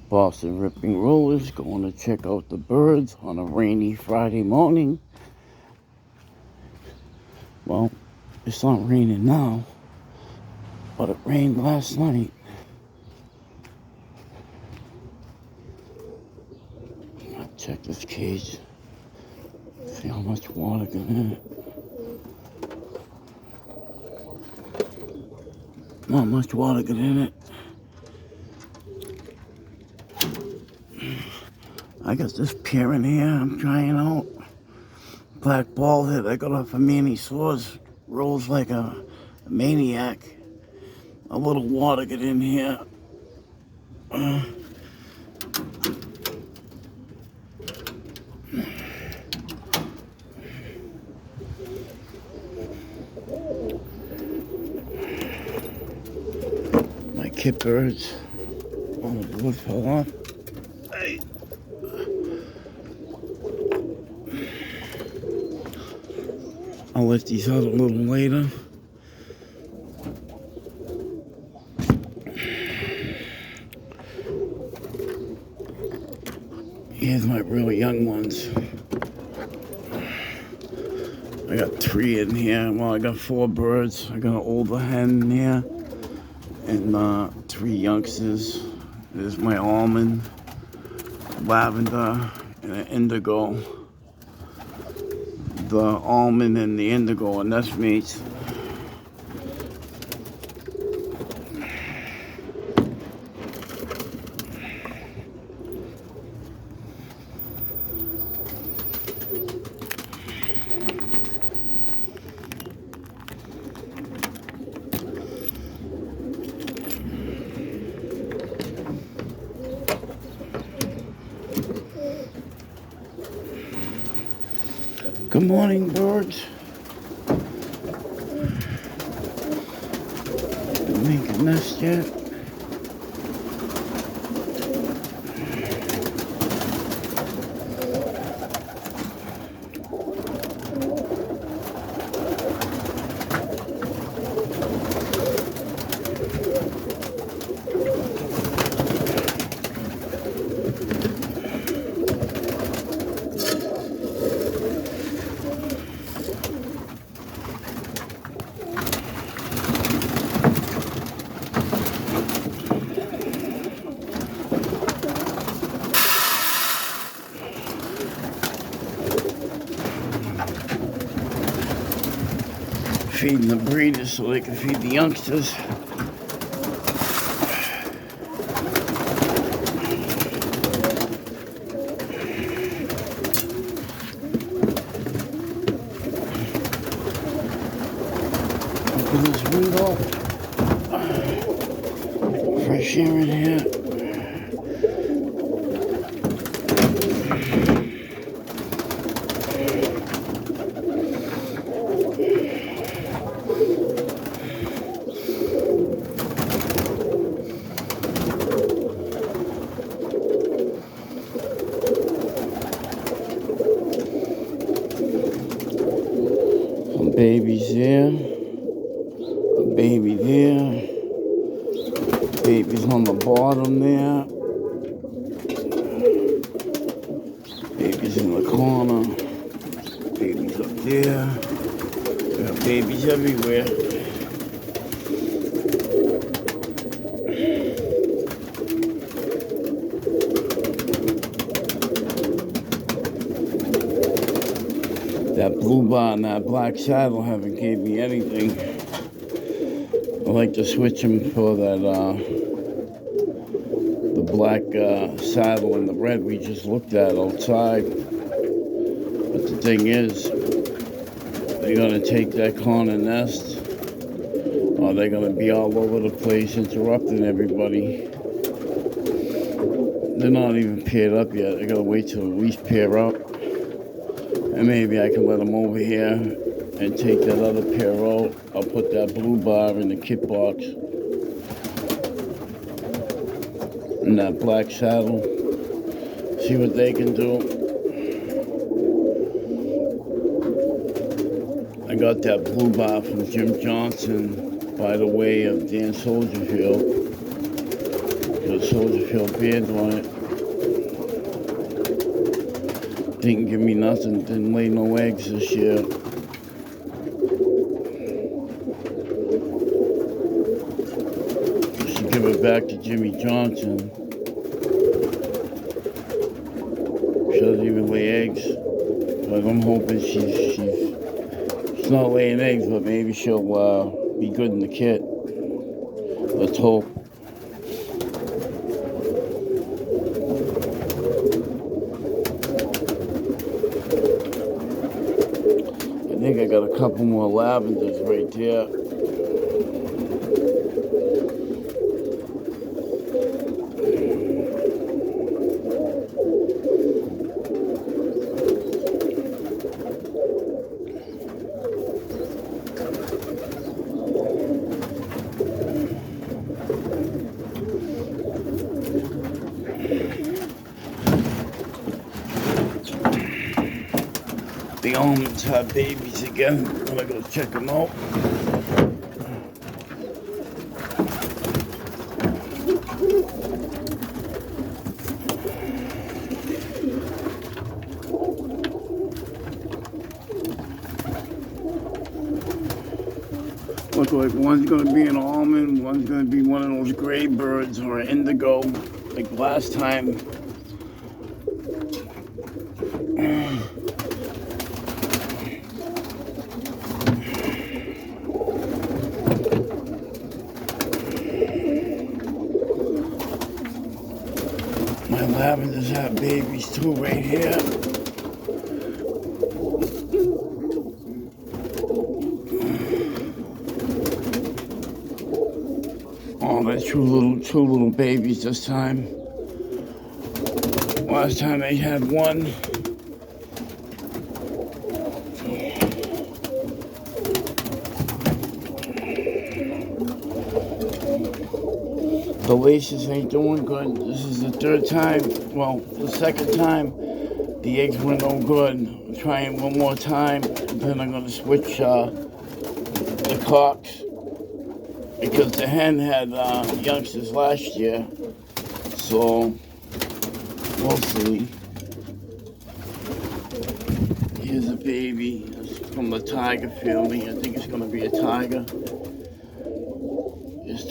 Boston Ripping Rollers, going to check out the birds on a rainy Friday morning. Well, it's not raining now, but it rained last night. I'll check this cage, see how much water got in it. Not much water got in it. I got this pair in here I'm trying out. Black ball head I got off of Manny Swords. Rolls like a maniac. A little water got in here. My kit birds. Oh, the wood fell off. Hey. I'll let these out a little later. Here's my really young ones. I got 3 in here. Well, I got 4 birds. I got an older hen in here. And 3 youngsters. There's my almond, lavender, and an indigo. The almond and the indigo are nest mates. Good morning, birds. Don't make a nest yet. Feeding the breeders so they can feed the youngsters. Open this window. Fresh air in here. Babies there, a baby there, babies on the bottom there, babies in the corner, babies up there, we got babies everywhere. That blue bar and that black saddle haven't gave me anything. I like to switch them for that, the black saddle and the red we just looked at outside. But the thing is, they're gonna take that corner nest, or they're gonna be all over the place interrupting everybody. They're not even paired up yet. They gotta wait till at least pair up. And maybe I can let them over here and take that other pair out. I'll put that blue bar in the kit box. And that black saddle. See what they can do. I got that blue bar from Jim Johnson by the way of Dan Soldierfield. The soldier fell banned on it. Didn't give me nothing. Didn't lay no eggs this year. Should give it back to Jimmy Johnson. She doesn't even lay eggs. But I'm hoping she's not laying eggs, but maybe she'll be good in the kit. Let's hope. I think I got a couple more lavenders right there. The almonds have babies again. I'm gonna go check them out. Look like one's gonna be an almond, one's gonna be one of those gray birds or an indigo, like last time. My lavenders have babies too right here. Oh, they're two little babies this time. Last time they had one. The laces ain't doing good. This is the third time, well, the second time the eggs were no good. I'm trying one more time, and then I'm gonna switch the cocks because the hen had youngsters last year. So we'll see. Here's a baby. It's from the tiger family. I think it's gonna be a tiger.